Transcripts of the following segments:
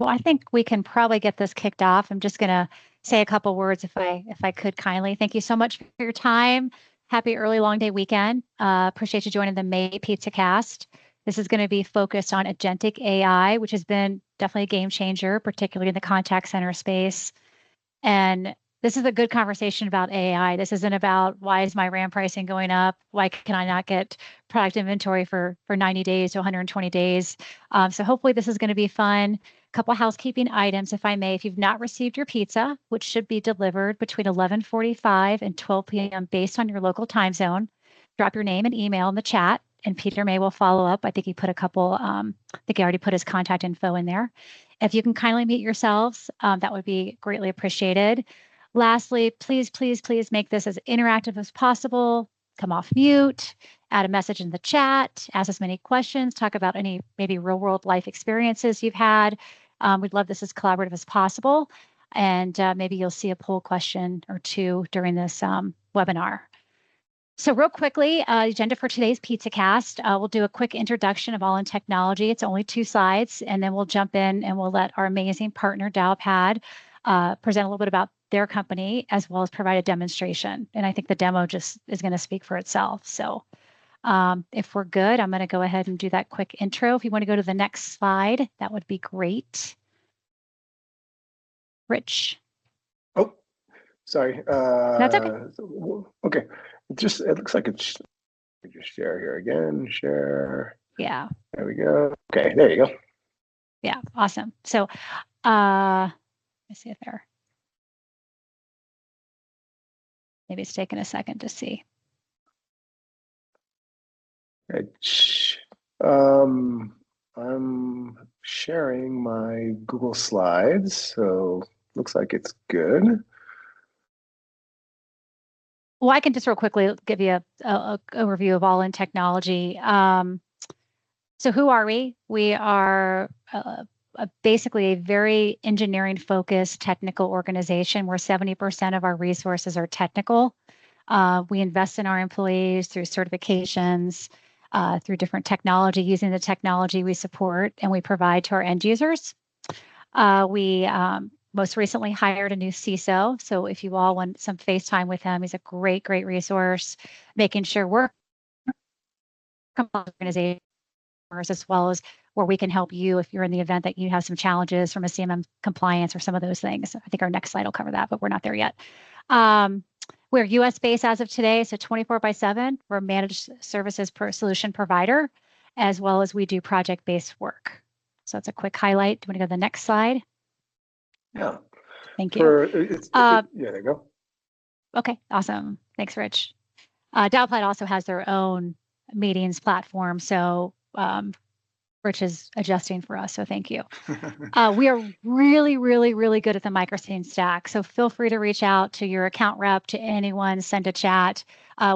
I think we can probably get this kicked off. I'm just going to say a couple words if I could kindly. Thank you so much for your time. Happy early long day weekend. Appreciate you joining the May PizzaCast. This is going to be focused on agentic AI, which has been definitely a game changer, particularly in the contact center space. And this is a good conversation about AI. This isn't about why is my RAM pricing going up? Why can I not get product inventory for 90 days to 120 days? So hopefully this is going to be fun. A couple housekeeping items, if I may. If you've not received your pizza, which should be delivered between 11:45 and 12 p.m. based on your local time zone, drop your name and email in the chat, and Peter May will follow up. I think he put a couple, I think he already put his contact info in there. If you can kindly mute yourselves, that would be greatly appreciated. Lastly, please, please, please make this as interactive as possible. Come off mute, add a message in the chat, ask us many questions, talk about any maybe real world life experiences you've had. We'd love this as collaborative as possible. And maybe you'll see a poll question or two during this webinar. So real quickly, agenda for today's PizzaCast. We'll do a quick introduction of All in Technology. It's only 2 slides, and then we'll jump in and we'll let our amazing partner, Dialpad, present a little bit about their company, as well as provide a demonstration. And I think the demo just is going to speak for itself. So if we're good, I'm going to go ahead and do that quick intro. If you want to go to the next slide, that would be great. Rich. Oh, sorry. That's okay. Okay. It looks like it's just share here again. Share. Yeah. There we go. Okay, there you go. Yeah, awesome. So let me see if there. Maybe it's taking a second to see. I'm sharing my Google Slides, so looks like it's good. Well, I can just real quickly give you a overview of All in Technology. So who are we? We are basically a very engineering-focused technical organization where 70% of our resources are technical. We invest in our employees through certifications, through different technology, using the technology we support, and we provide to our end users. We most recently hired a new CISO. So if you all want some FaceTime with him, he's a great, great resource, making sure we're organization as well as where we can help you if you're in the event that you have some challenges from a CMM compliance or some of those things. I think our next slide will cover that, but we're not there yet. We're US based as of today, so 24/7. We're a managed services solution provider, as well as we do project-based work. So that's a quick highlight. Do you want to go to the next slide? Yeah. Thank you. Yeah, there you go. Okay, awesome. Thanks, Rich. Dialpad also has their own meetings platform, so Rich is adjusting for us, so thank you. We are really, really, really good at the microscene stack, so feel free to reach out to your account rep, to anyone, send a chat.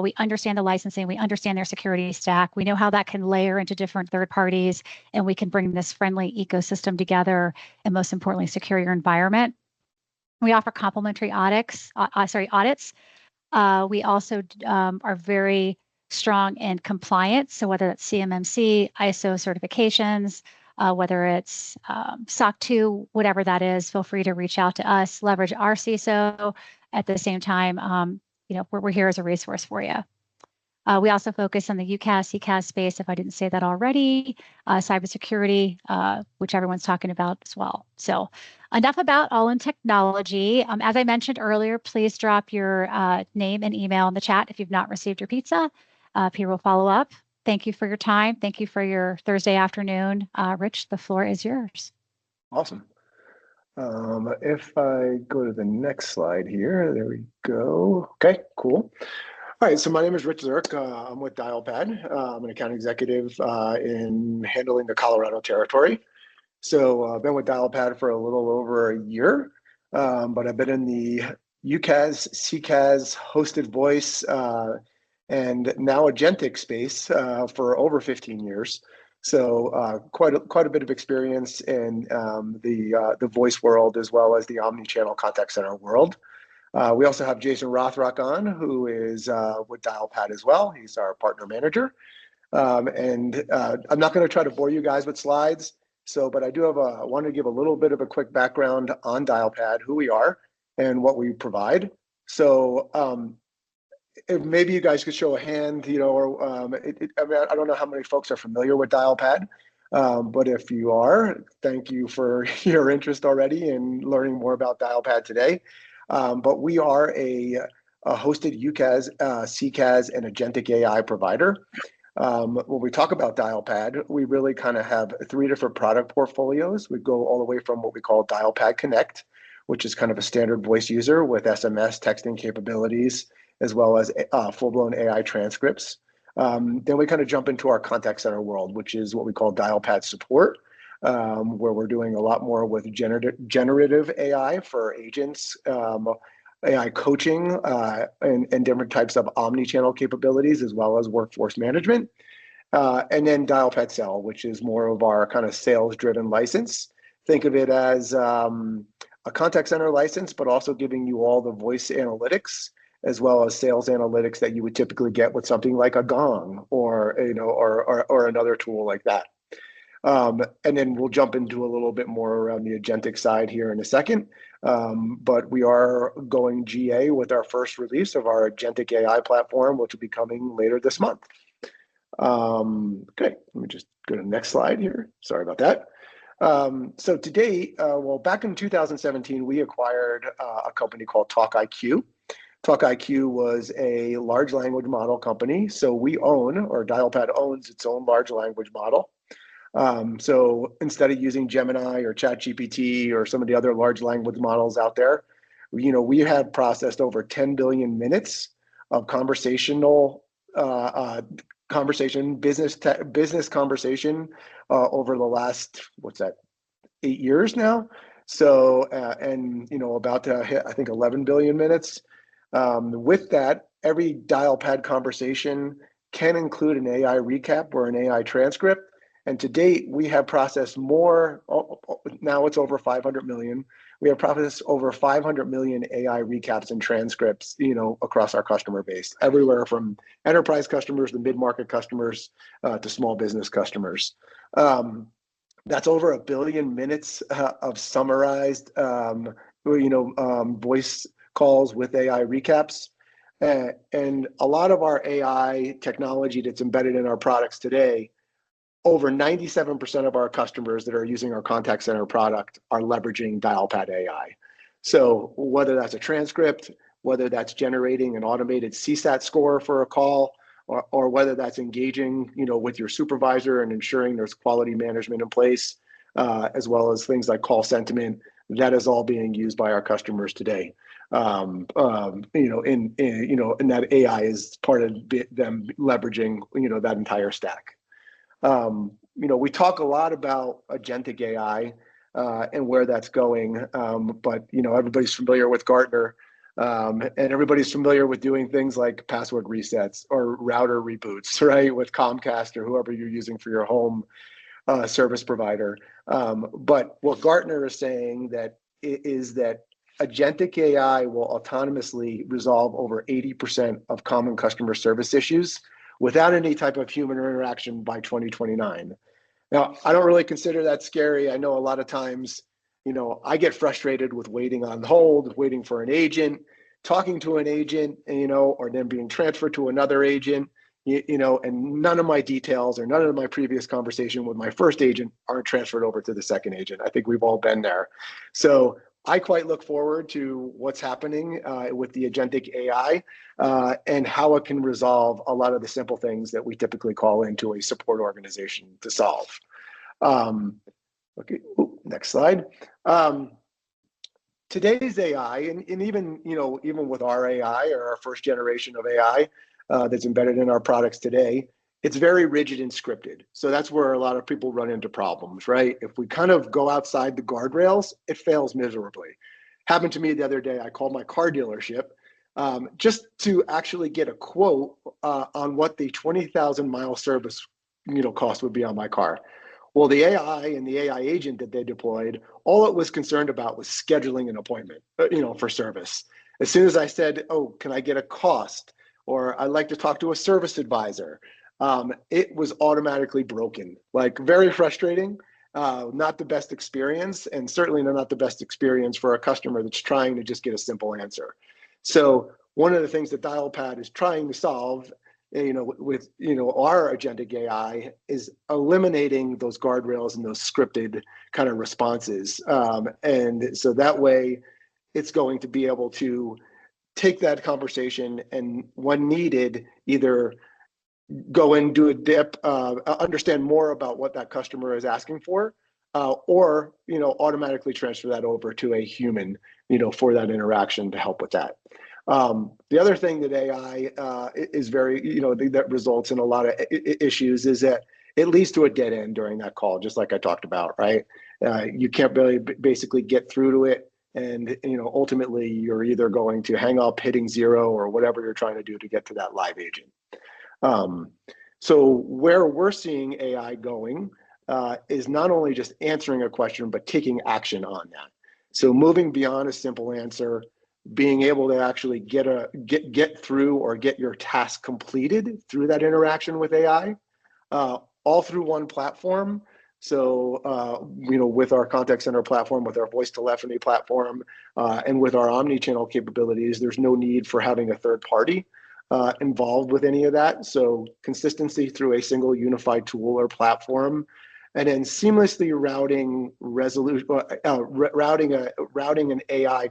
We understand the licensing, we understand their security stack. We know how that can layer into different third parties, and we can bring this friendly ecosystem together, and most importantly, secure your environment. We offer complimentary audits. We also are very strong in compliance. So whether that's CMMC, ISO certifications, whether it's SOC 2, whatever that is, feel free to reach out to us, leverage our CISO. At the same time, we're here as a resource for you. We also focus on the UCaaS, CCaaS space, if I didn't say that already, cybersecurity, which everyone's talking about as well. So enough about All in Technology. As I mentioned earlier, please drop your name and email in the chat if you've not received your pizza. Peter will follow up. Thank you for your time. Thank you for your Thursday afternoon. Rich, the floor is yours. Awesome. If I go to the next slide here, there we go. Okay, cool. All right, so my name is Rich Zirk. I'm with Dialpad. I'm an account executive in handling the Colorado territory. So I've been with Dialpad for a little over a year, but I've been in the UCaaS, CCaaS, hosted voice, and now Agentic space for over 15 years. So quite a bit of experience in the voice world as well as the omni-channel contact center world. We also have Jason Rothrock on, who is with Dialpad as well. He's our partner manager. I'm not going to try to bore you guys with slides. But I want to give a little bit of a quick background on Dialpad, who we are, and what we provide. So if maybe you guys could show a hand, or I mean, I don't know how many folks are familiar with Dialpad, but if you are, thank you for your interest already in learning more about Dialpad today. But we are a hosted UCaaS, CCaaS, and agentic AI provider. When we talk about Dialpad, we really kind of have three different product portfolios. We go all the way from what we call Dialpad Connect, which is kind of a standard voice user with SMS texting capabilities, as well as full-blown AI transcripts. Then we kind of jump into our contact center world, which is what we call Dialpad Support, where we're doing a lot more with generative AI for agents, AI coaching, and different types of omni-channel capabilities, as well as workforce management. And then Dialpad Sell, which is more of our kind of sales-driven license. Think of it as a contact center license, but also giving you all the voice analytics, as well as sales analytics that you would typically get with something like a Gong or another tool like that. And then we'll jump into a little bit more around the agentic side here in a second. But we are going GA with our first release of our agentic AI platform, which will be coming later this month. Okay, let me just go to the next slide here. Sorry about that. So today, back in 2017, we acquired a company called TalkIQ. TalkIQ was a large language model company. So we own, or Dialpad owns, its own large language model. So instead of using Gemini or ChatGPT or some of the other large language models out there, we have processed over 10 billion minutes of business conversation over the last, 8 years now. So, and about to hit, I think, 11 billion minutes. With that, every Dialpad conversation can include an AI recap or an AI transcript. And to date, we have processed more, now it's over 500 million. We have processed over 500 million AI recaps and transcripts, across our customer base, everywhere from enterprise customers to mid-market customers to small business customers. That's over 1 billion minutes of summarized, voice calls with AI recaps. And a lot of our AI technology that's embedded in our products today, over 97% of our customers that are using our contact center product are leveraging Dialpad AI. So whether that's a transcript, whether that's generating an automated CSAT score for a call, or whether that's engaging, with your supervisor and ensuring there's quality management in place, as well as things like call sentiment, that is all being used by our customers today. And that AI is part of them leveraging, that entire stack. We talk a lot about agentic AI and where that's going, but everybody's familiar with Gartner, and everybody's familiar with doing things like password resets or router reboots, right, with Comcast or whoever you're using for your home service provider. But what Gartner is saying is that agentic AI will autonomously resolve over 80% of common customer service issues without any type of human interaction by 2029. Now, I don't really consider that scary. I know a lot of times, I get frustrated with waiting on hold, waiting for an agent, talking to an agent, or then being transferred to another agent, and none of my details or none of my previous conversation with my first agent aren't transferred over to the second agent. I think we've all been there. So I quite look forward to what's happening with the agentic AI and how it can resolve a lot of the simple things that we typically call into a support organization to solve. Okay, next slide. Today's AI, and even with our AI or our first generation of AI that's embedded in our products today, it's very rigid and scripted. So that's where a lot of people run into problems, right? If we kind of go outside the guardrails, it fails miserably. Happened to me the other day. I called my car dealership just to actually get a quote on what the 20,000 mile service cost would be on my car. Well, the AI and the AI agent that they deployed, all it was concerned about was scheduling an appointment, for service. As soon as I said, "Oh, can I get a cost?" or "I'd like to talk to a service advisor," it was automatically broken. Like, very frustrating. not the best experience, and certainly not the best experience for a customer that's trying to just get a simple answer. So one of the things that Dialpad is trying to solve, with our agentic AI, is eliminating those guardrails and those scripted kind of responses, and so that way, it's going to be able to take that conversation and, when needed, either go and do a dip, understand more about what that customer is asking for, or automatically transfer that over to a human, for that interaction to help with that. The other thing that AI is very, that results in a lot of issues is that it leads to a dead end during that call, just like I talked about, right? You can't really basically get through to it. And ultimately, you're either going to hang up, hitting zero, or whatever you're trying to do to get to that live agent. So where we're seeing AI going is not only just answering a question, but taking action on that. So moving beyond a simple answer, being able to actually get through or get your task completed through that interaction with AI, all through one platform. So, with our contact center platform, with our voice telephony platform, and with our omni-channel capabilities, there's no need for having a third party involved with any of that. So consistency through a single unified tool or platform, and then seamlessly routing an AI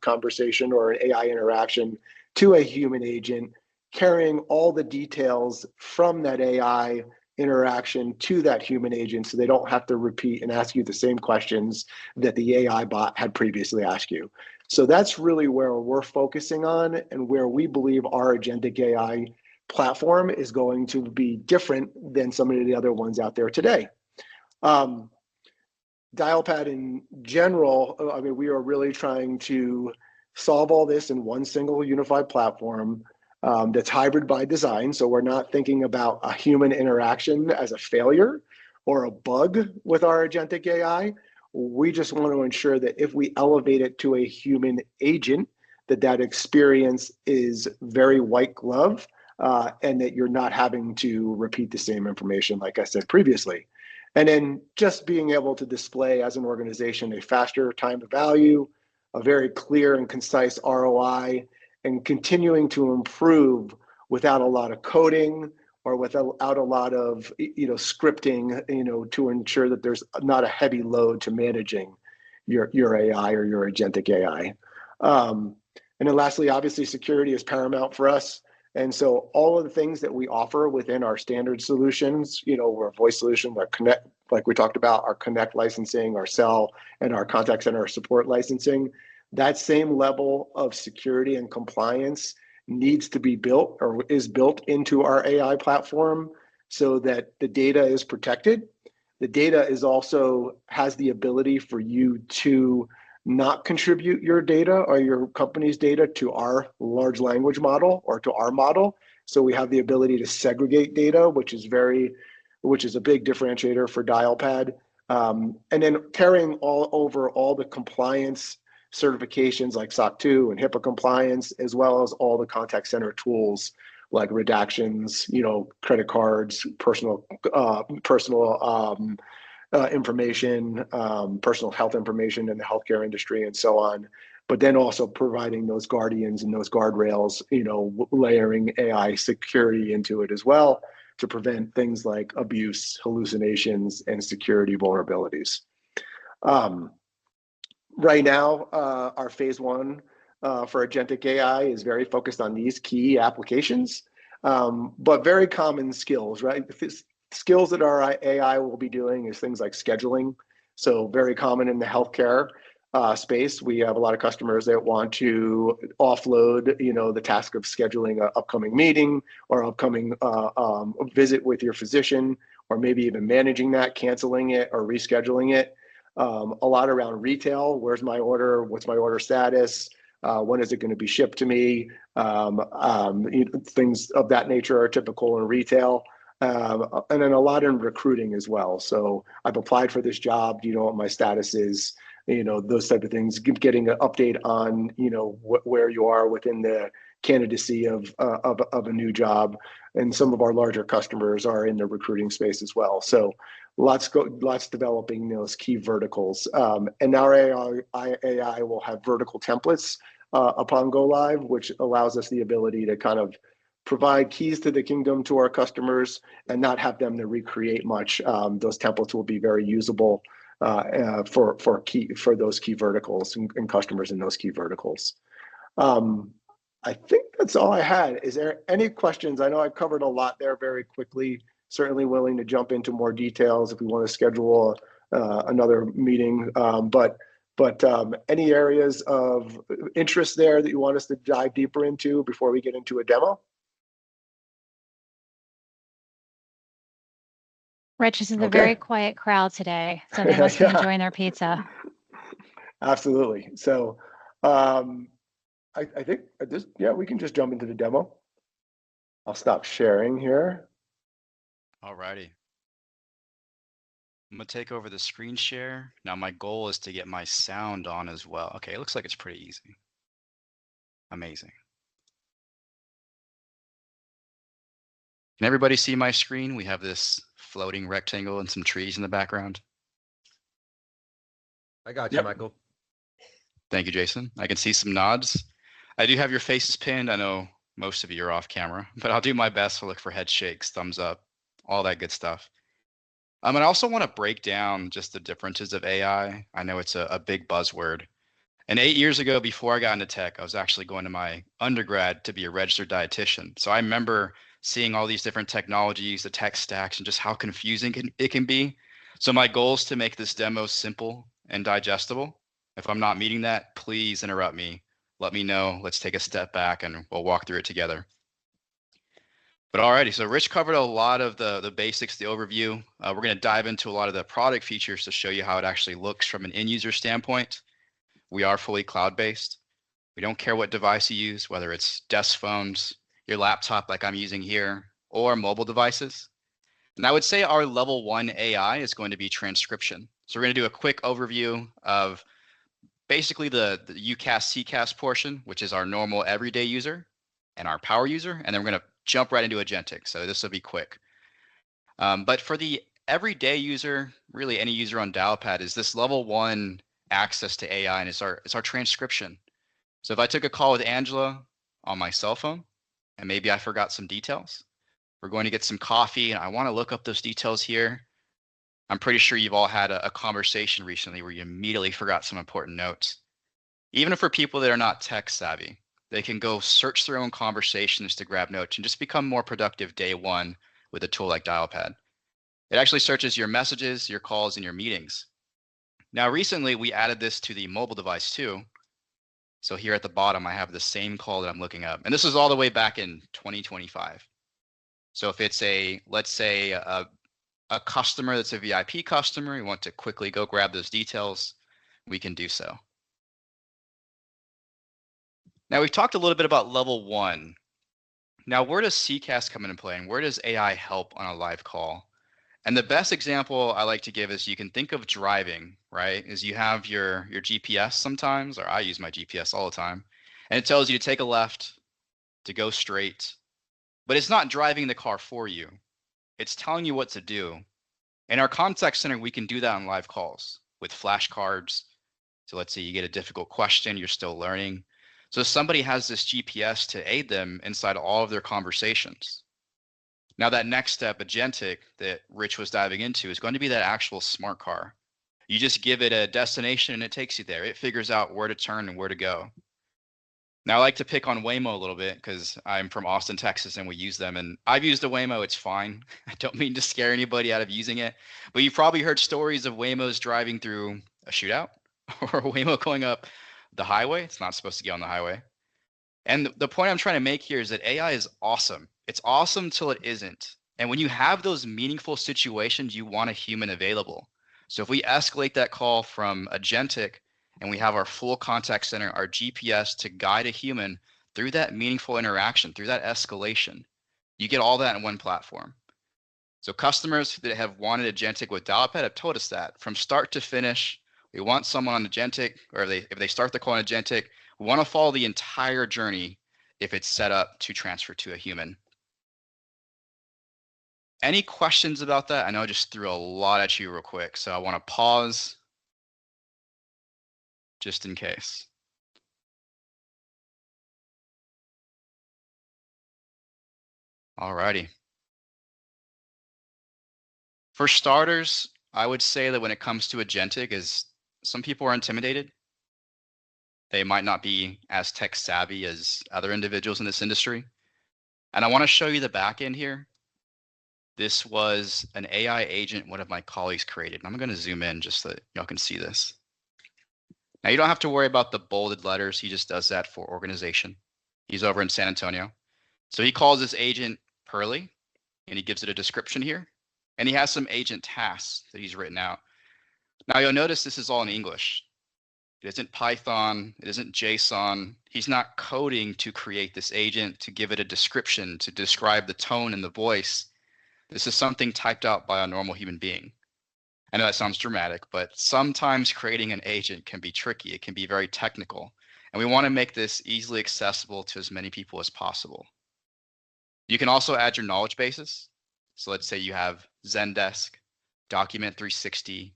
conversation or an AI interaction to a human agent, carrying all the details from that AI interaction to that human agent, so they don't have to repeat and ask you the same questions that the AI bot had previously asked you. So that's really where we're focusing on, and where we believe our agentic AI platform is going to be different than some of the other ones out there today. Dialpad in general, we are really trying to solve all this in one single unified platform that's hybrid by design. So we're not thinking about a human interaction as a failure or a bug with our agentic AI. We just want to ensure that if we elevate it to a human agent, that experience is very white glove, and that you're not having to repeat the same information, like I said previously. And then just being able to display as an organization a faster time to value, a very clear and concise ROI, and continuing to improve without a lot of coding or without a lot of scripting, to ensure that there's not a heavy load to managing your AI or your agentic AI. And then lastly, obviously, security is paramount for us. And so all of the things that we offer within our standard solutions, we're a voice solution, our Connect, like we talked about, our Connect licensing, our Cell, and our contact center support licensing, that same level of security and compliance needs to be built or is built into our AI platform so that the data is protected. The data is also has the ability for you to not contribute your data or your company's data to our large language model or to our model. So we have the ability to segregate data, which is a big differentiator for Dialpad. And then carrying all the compliance certifications like SOC 2 and HIPAA compliance, as well as all the contact center tools like redactions, credit cards, personal information, personal health information in the healthcare industry, and so on. But then also providing those guardians and those guardrails, layering AI security into it as well to prevent things like abuse, hallucinations, and security vulnerabilities. Right now, our phase one for agentic AI is very focused on these key applications, but very common skills, right? Skills that our AI will be doing is things like scheduling. So very common in the healthcare space. We have a lot of customers that want to offload, the task of scheduling an upcoming meeting or upcoming visit with your physician, or maybe even managing that, canceling it or rescheduling it. A lot around retail. Where's my order? What's my order status? When is it going to be shipped to me? Things of that nature are typical in retail. And then a lot in recruiting as well. So I've applied for this job. Do you know what my status is? Those type of things. Getting an update on, where you are within the candidacy of a new job. And some of our larger customers are in the recruiting space as well. So lots developing those key verticals. And our AI will have vertical templates upon go live, which allows us the ability to kind of provide keys to the kingdom to our customers and not have them to recreate much. Those templates will be very usable for those key verticals and customers in those key verticals. I think that's all I had. Is there any questions? I know I covered a lot there very quickly. Certainly willing to jump into more details if we want to schedule another meeting. But any areas of interest there that you want us to dive deeper into before we get into a demo? Rich, this is a very quiet crowd today, so they must be enjoying their pizza. Absolutely. So I think we can just jump into the demo. I'll stop sharing here. All righty. I'm going to take over the screen share. Now my goal is to get my sound on as well. Okay, it looks like it's pretty easy. Amazing. Can everybody see my screen? We have this floating rectangle and some trees in the background. I got you, Michael. Thank you, Jason. I can see some nods. I do have your faces pinned. I know most of you are off camera, but I'll do my best to look for head shakes, thumbs up, all that good stuff. And I also want to break down just the differences of AI. I know it's a big buzzword. And 8 years ago, before I got into tech, I was actually going to my undergrad to be a registered dietitian. So I remember seeing all these different technologies, the tech stacks, and just how confusing it can be. So my goal is to make this demo simple and digestible. If I'm not meeting that, please interrupt me. Let me know. Let's take a step back and we'll walk through it together. But alrighty, so Rich covered a lot of the basics, the overview. We're going to dive into a lot of the product features to show you how it actually looks from an end user standpoint. We are fully cloud-based. We don't care what device you use, whether it's desk phones, your laptop like I'm using here, or mobile devices. And I would say our level 1 AI is going to be transcription. So we're going to do a quick overview of basically the UCAS, CCAS portion, which is our normal everyday user and our power user. And then we're going to jump right into Agentic. So this will be quick. But for the everyday user, really any user on Dialpad, is this level 1 access to AI, and it's our transcription. So if I took a call with Angela on my cell phone, and maybe I forgot some details, we're going to get some coffee, and I want to look up those details here. I'm pretty sure you've all had a conversation recently where you immediately forgot some important notes. Even for people that are not tech savvy, they can go search their own conversations to grab notes and just become more productive day one with a tool like Dialpad. It actually searches your messages, your calls, and your meetings. Now, recently, we added this to the mobile device too. So here at the bottom, I have the same call that I'm looking up. And this is all the way back in 2025. So if it's let's say a customer that's a VIP customer, you want to quickly go grab those details, we can do so. Now, we've talked a little bit about level 1. Now, where does CCAS come into play, and where does AI help on a live call? And the best example I like to give is you can think of driving, right? Is you have your GPS sometimes, or I use my GPS all the time, and it tells you to take a left, to go straight, but it's not driving the car for you. It's telling you what to do. In our contact center, we can do that on live calls with flashcards. So let's say you get a difficult question, you're still learning. So somebody has this GPS to aid them inside all of their conversations. Now that next step, Agentic, that Rich was diving into, is going to be that actual smart car. You just give it a destination and it takes you there. It figures out where to turn and where to go. Now I like to pick on Waymo a little bit because I'm from Austin, Texas, and we use them. And I've used a Waymo, it's fine. I don't mean to scare anybody out of using it, but you've probably heard stories of Waymos driving through a shootout or a Waymo going up the highway. It's not supposed to get on the highway. And the point I'm trying to make here is that AI is awesome. It's awesome till it isn't. And when you have those meaningful situations, you want a human available. So if we escalate that call from Agentic and we have our full contact center, our GPS to guide a human through that meaningful interaction, through that escalation, you get all that in one platform. So customers that have wanted Agentic with Dialpad have told us that from start to finish, we want someone on Agentic, or if they start the call on Agentic, we want to follow the entire journey if it's set up to transfer to a human. Any questions about that? I know I just threw a lot at you real quick, so I want to pause just in case. Alrighty. For starters, I would say that when it comes to agentic, is some people are intimidated. They might not be as tech savvy as other individuals in this industry. And I want to show you the back end here. This was an AI agent one of my colleagues created. And I'm going to zoom in just so that y'all can see this. Now, you don't have to worry about the bolded letters. He just does that for organization. He's over in San Antonio. So he calls this agent Pearly, and he gives it a description here. And he has some agent tasks that he's written out. Now, you'll notice this is all in English. It isn't Python. It isn't JSON. He's not coding to create this agent, to give it a description, to describe the tone and the voice. This is something typed out by a normal human being. I know that sounds dramatic, but sometimes creating an agent can be tricky. It can be very technical. And we want to make this easily accessible to as many people as possible. You can also add your knowledge bases. So let's say you have Zendesk, Document 360.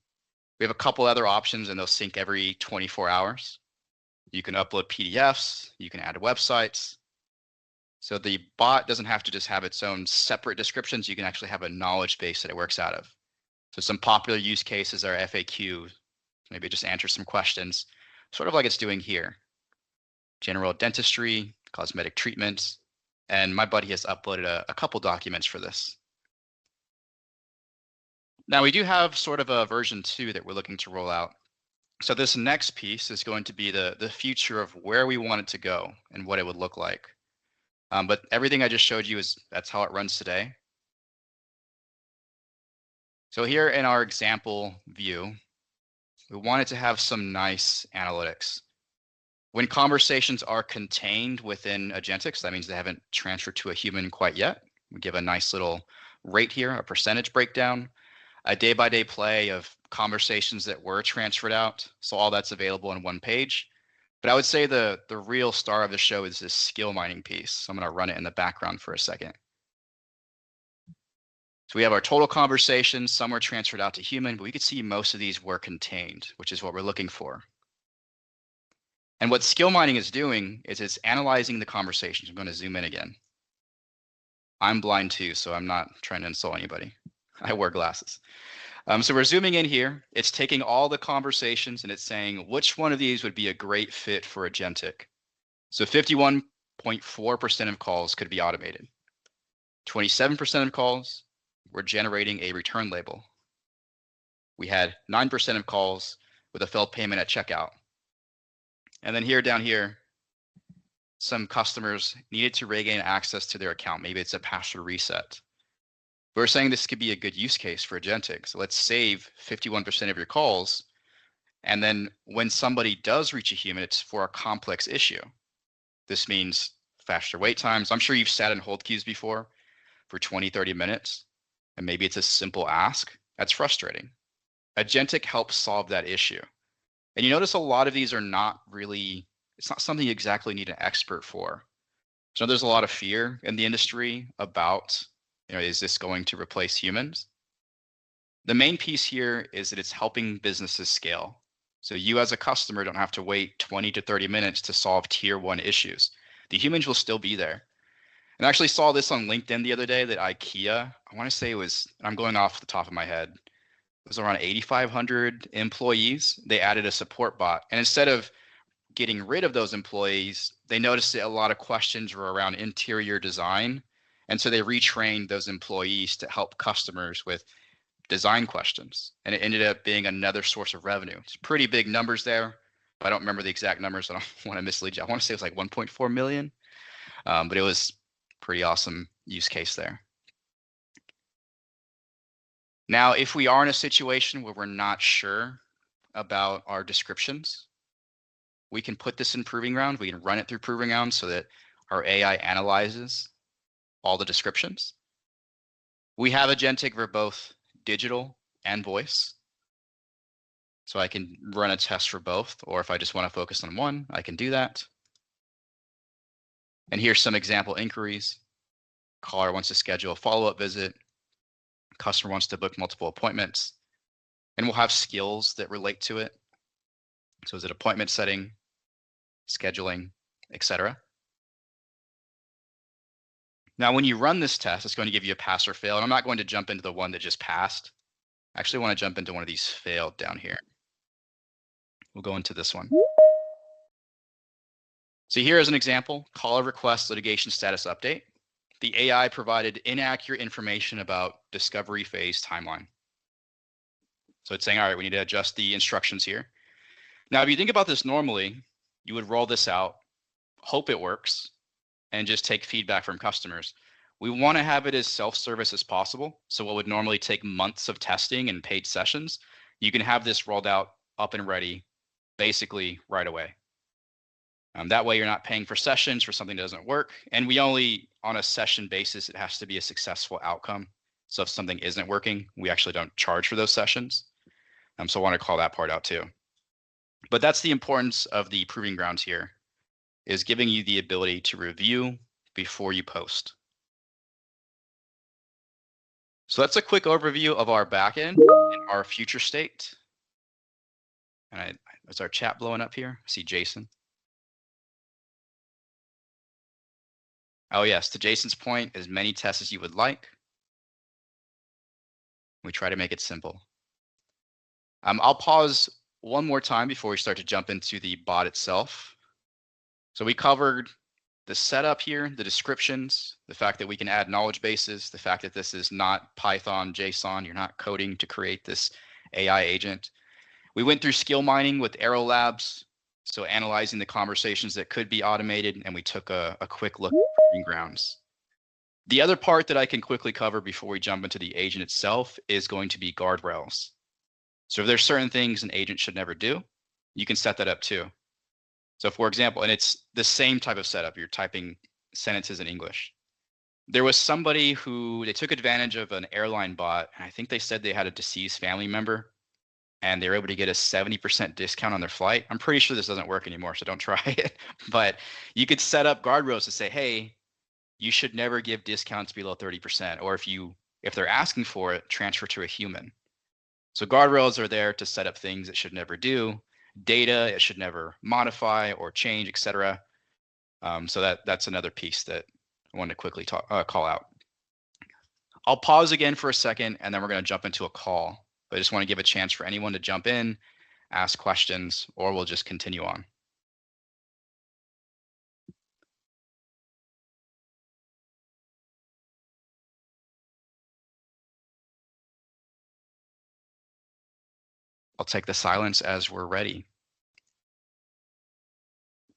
We have a couple other options, and they'll sync every 24 hours. You can upload PDFs. You can add websites. So the bot doesn't have to just have its own separate descriptions. You can actually have a knowledge base that it works out of. So some popular use cases are FAQ, maybe just answer some questions, sort of like it's doing here. General dentistry, cosmetic treatments, and my buddy has uploaded a couple documents for this. Now we do have sort of a version 2 that we're looking to roll out. So this next piece is going to be the future of where we want it to go and what it would look like. But everything I just showed you that's how it runs today. So here in our example view, we wanted to have some nice analytics. When conversations are contained within Agentics, that means they haven't transferred to a human quite yet. We give a nice little rate here, a percentage breakdown, a day-by-day play of conversations that were transferred out. So all that's available in one page. But I would say the real star of the show is this skill mining piece. So I'm going to run it in the background for a second. So we have our total conversations. Some were transferred out to human, but we could see most of these were contained, which is what we're looking for. And what skill mining is doing is it's analyzing the conversations. I'm going to zoom in again. I'm blind too, so I'm not trying to insult anybody. I wear glasses. So we're zooming in here. It's taking all the conversations and it's saying which one of these would be a great fit for Agentic. So 51.4% of calls could be automated. 27% of calls were generating a return label. We had 9% of calls with a failed payment at checkout. And then here down here, some customers needed to regain access to their account. Maybe it's a password reset. We're saying this could be a good use case for Agentic. So let's save 51% of your calls. And then when somebody does reach a human, it's for a complex issue. This means faster wait times. I'm sure you've sat in hold queues before for 20, 30 minutes, and maybe it's a simple ask. That's frustrating. Agentic helps solve that issue. And you notice a lot of these are not really, it's not something you exactly need an expert for. So there's a lot of fear in the industry about, is this going to replace humans? The main piece here is that it's helping businesses scale. So you as a customer don't have to wait 20 to 30 minutes to solve tier 1 issues. The humans will still be there. And I actually saw this on LinkedIn the other day that IKEA, I want to say it was, I'm going off the top of my head, it was around 8,500 employees. They added a support bot. And instead of getting rid of those employees, they noticed that a lot of questions were around interior design. And so they retrained those employees to help customers with design questions. And it ended up being another source of revenue. It's pretty big numbers there. But I don't remember the exact numbers. I don't want to mislead you. I want to say it was like 1.4 million. But it was pretty awesome use case there. Now, if we are in a situation where we're not sure about our descriptions, we can put this in Proving Ground. We can run it through Proving Ground so that our AI analyzes all the descriptions. We have Agentic for both digital and voice. So I can run a test for both, or if I just want to focus on one, I can do that. And here's some example inquiries. Caller wants to schedule a follow-up visit. Customer wants to book multiple appointments. And we'll have skills that relate to it. So is it appointment setting, scheduling, etc.? Now, when you run this test, it's going to give you a pass or fail. And I'm not going to jump into the one that just passed. I actually want to jump into one of these failed down here. We'll go into this one. So here is an example, caller request litigation status update. The AI provided inaccurate information about discovery phase timeline. So it's saying, all right, we need to adjust the instructions here. Now, if you think about this normally, you would roll this out, hope it works, and just take feedback from customers. We want to have it as self-service as possible. So what would normally take months of testing and paid sessions, you can have this rolled out, up and ready, basically right away. That way you're not paying for sessions for something that doesn't work. And we only, on a session basis, it has to be a successful outcome. So if something isn't working, we actually don't charge for those sessions. So I want to call that part out too. But that's the importance of the proving grounds here, is giving you the ability to review before you post. So that's a quick overview of our backend and our future state. And is our chat blowing up here? I see Jason. Oh yes, to Jason's point, as many tests as you would like. We try to make it simple. I'll pause one more time before we start to jump into the bot itself. So we covered the setup here, the descriptions, the fact that we can add knowledge bases, the fact that this is not Python, JSON, you're not coding to create this AI agent. We went through skill mining with Arrow Labs, so analyzing the conversations that could be automated, and we took a quick look at proving grounds. The other part that I can quickly cover before we jump into the agent itself is going to be guardrails. So if there's certain things an agent should never do, you can set that up too. So for example, and it's the same type of setup, you're typing sentences in English. There was somebody who, they took advantage of an airline bot, and I think they said they had a deceased family member, and they were able to get a 70% discount on their flight. I'm pretty sure this doesn't work anymore, so don't try it. But you could set up guardrails to say, hey, you should never give discounts below 30%. Or if they're asking for it, transfer to a human. So guardrails are there to set up things it should never do. Data, it should never modify or change, etc. So that's another piece that I wanted to quickly call out. I'll pause again for a second, and then we're going to jump into a call. But I just want to give a chance for anyone to jump in, ask questions, or we'll just continue on. I'll take the silence as we're ready.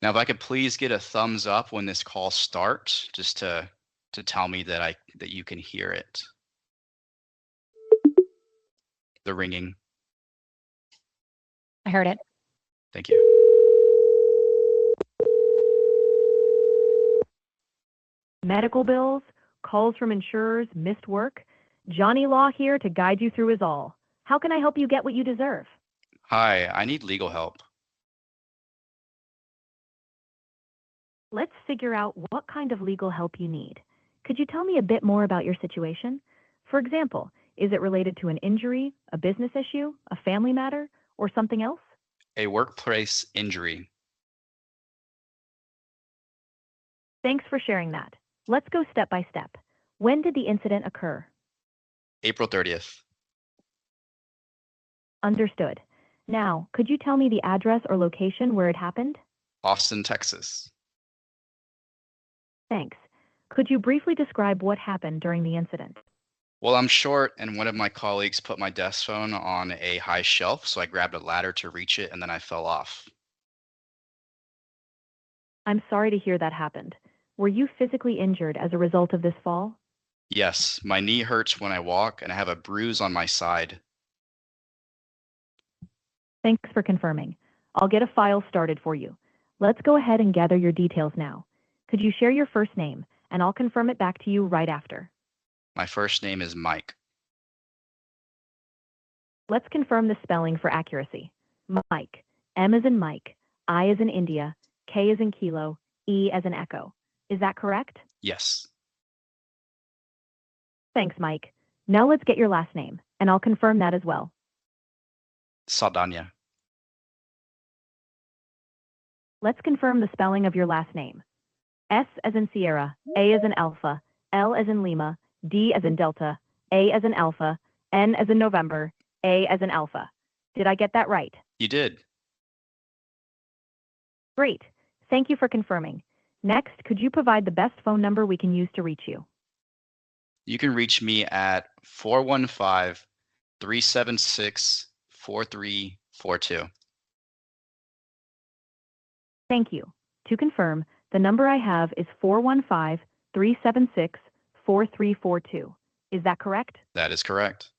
Now, if I could please get a thumbs up when this call starts, just to tell me that you can hear it. The ringing. I heard it. Thank you. Medical bills, calls from insurers, missed work. Johnny Law here to guide you through his all. How can I help you get what you deserve? Hi, I need legal help. Let's figure out what kind of legal help you need. Could you tell me a bit more about your situation? For example, is it related to an injury, a business issue, a family matter, or something else? A workplace injury. Thanks for sharing that. Let's go step by step. When did the incident occur? April 30th. Understood. Now, could you tell me the address or location where it happened? Austin, Texas. Thanks. Could you briefly describe what happened during the incident? Well, I'm short, and one of my colleagues put my desk phone on a high shelf, so I grabbed a ladder to reach it, and then I fell off. I'm sorry to hear that happened. Were you physically injured as a result of this fall? Yes, my knee hurts when I walk, and I have a bruise on my side. Thanks for confirming. I'll get a file started for you. Let's go ahead and gather your details now. Could you share your first name, and I'll confirm it back to you right after. My first name is Mike. Let's confirm the spelling for accuracy. Mike. M as in Mike, I as in India, K as in Kilo, E as in Echo. Is that correct? Yes. Thanks, Mike. Now let's get your last name, and I'll confirm that as well. Saldana. Let's confirm the spelling of your last name. S as in Sierra, A as in Alpha, L as in Lima, D as in Delta, A as in Alpha, N as in November, A as in Alpha. Did I get that right? You did. Great. Thank you for confirming. Next, could you provide the best phone number we can use to reach you? You can reach me at 415-376-4342. Thank you. To confirm, the number I have is 415-376-4342. Is that correct? That is correct.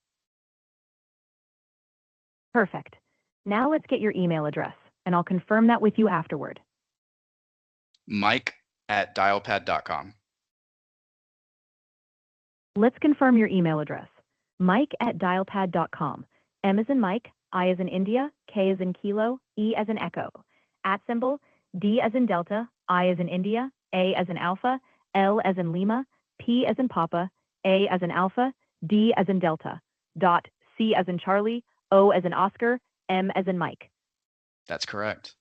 Perfect. Now let's get your email address, and I'll confirm that with you afterward. Mike@dialpad.com. Let's confirm your email address. Mike@dialpad.com. M as in Mike, I as in India, K as in Kilo, E as in Echo. @ D as in Delta, I as in India, A as in Alpha, L as in Lima, P as in Papa, A as in Alpha, D as in Delta. Dot C as in Charlie, O as in Oscar, M as in Mike. That's correct.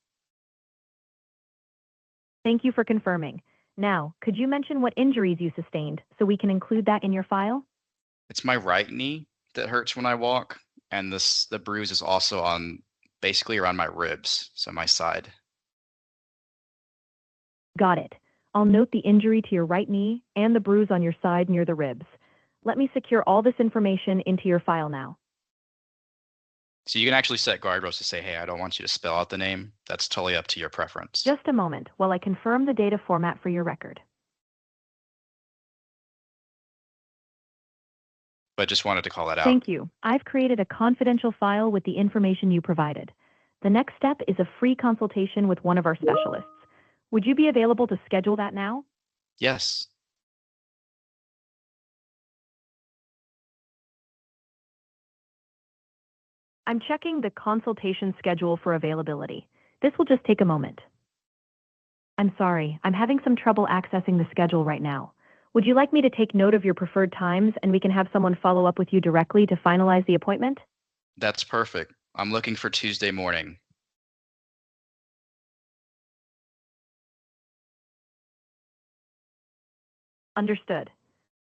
Thank you for confirming. Now, could you mention what injuries you sustained so we can include that in your file? It's my right knee that hurts when I walk, and the bruise is also on basically around my ribs, so my side. Got it. I'll note the injury to your right knee and the bruise on your side near the ribs. Let me secure all this information into your file now. So you can actually set guardrails to say, hey, I don't want you to spell out the name. That's totally up to your preference. Just a moment while I confirm the data format for your record. But just wanted to call that out. Thank you. I've created a confidential file with the information you provided. The next step is a free consultation with one of our specialists. Would you be available to schedule that now? Yes. I'm checking the consultation schedule for availability. This will just take a moment. I'm sorry, I'm having some trouble accessing the schedule right now. Would you like me to take note of your preferred times and we can have someone follow up with you directly to finalize the appointment? That's perfect. I'm looking for Tuesday morning. Understood.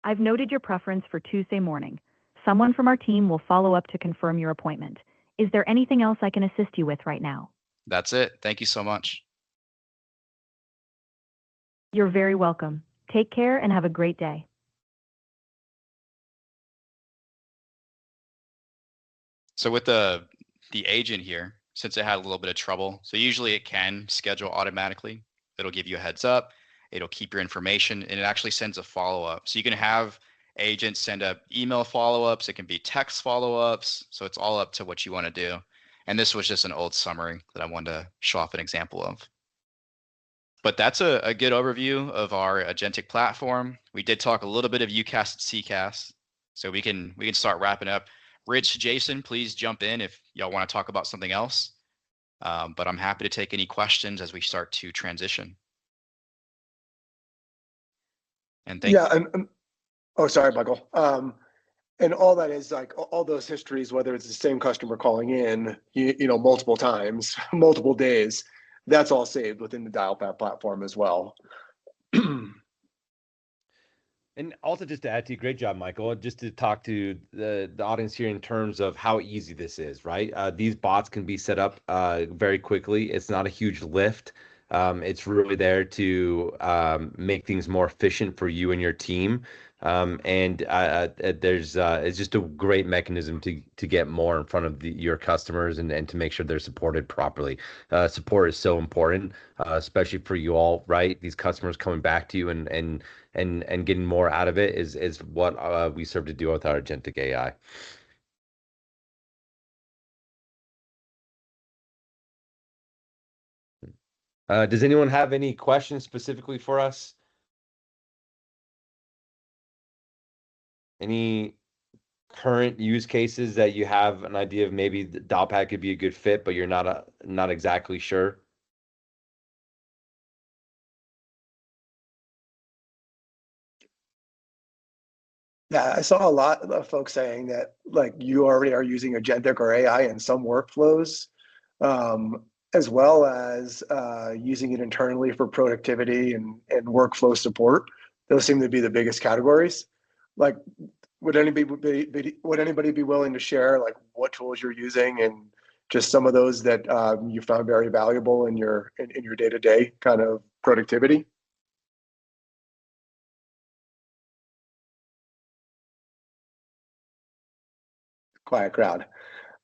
I've noted your preference for Tuesday morning. Someone from our team will follow up to confirm your appointment. Is there anything else I can assist you with right now? That's it. Thank you so much. You're very welcome. Take care and have a great day. So with the agent here, since it had a little bit of trouble, so usually it can schedule automatically. It'll give you a heads up. It'll keep your information, and it actually sends a follow-up. So you can have agents send up email follow-ups. It can be text follow-ups. So it's all up to what you want to do. And this was just an old summary that I wanted to show off an example of. But that's a good overview of our Agentic platform. We did talk a little bit of UCAS and CCAS, so we can start wrapping up. Rich, Jason, please jump in if y'all want to talk about something else. But I'm happy to take any questions as we start to transition. And thank you. Oh, sorry, Michael. And all that is like all those histories, whether it's the same customer calling in, you know, multiple times, multiple days, that's all saved within the Dialpad platform as well. And also just to add to you, great job, Michael, just to talk to the audience here in terms of how easy this is, right? These bots can be set up very quickly. It's not a huge lift. It's really there to make things more efficient for you and your team. It's just a great mechanism to get more in front of your customers and to make sure they're supported properly. Support is so important, especially for you all, right? These customers coming back to you and getting more out of it is what we serve to do with our Agentic AI. Does anyone have any questions specifically for us? Any current use cases that you have an idea of maybe the Dialpad could be a good fit, but you're not exactly sure? Yeah, I saw a lot of folks saying that like you already are using agentic or AI in some workflows, as well as using it internally for productivity and workflow support. Those seem to be the biggest categories. Like, would anybody be willing to share like what tools you're using and just some of those that you found very valuable in your day-to-day kind of productivity? Quiet crowd.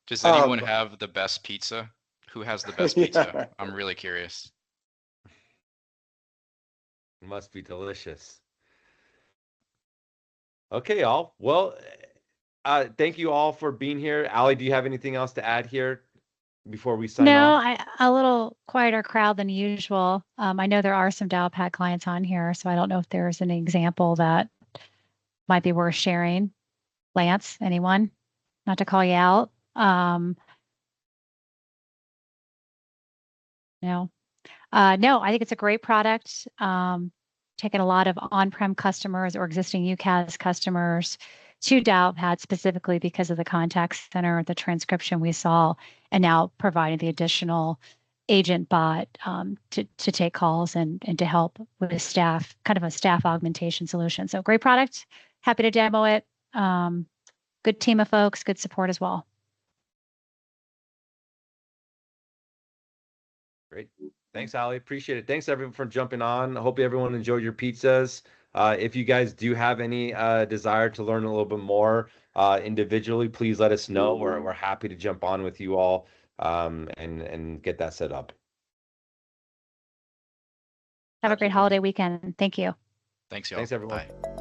Does anyone Um, have the best pizza? Who has the best pizza? yeah. I'm really curious. It must be delicious. Okay, all. Well, thank you all for being here. Ali, do you have anything else to add here before we sign No, off? a little quieter crowd than usual. I know there are some Dialpad clients on here, so I don't know if there's an example that might be worth sharing. Lance, anyone? Not to call you out. No. No, I think it's a great product. Taking a lot of on-prem customers or existing UCaaS customers to Dialpad specifically because of the contact center, the transcription we saw, and now providing the additional agent bot to take calls and to help with staff, kind of a staff augmentation solution. So great product. Happy to demo it. Good team of folks, good support as well. Great. Thanks, Ali. Appreciate it. Thanks, everyone, for jumping on. I hope everyone enjoyed your pizzas. If you guys do have any desire to learn a little bit more individually, please let us know. We're happy to jump on with you all and get that set up. Have a great holiday weekend. Thank you. Thanks, y'all. Thanks, everyone. Bye.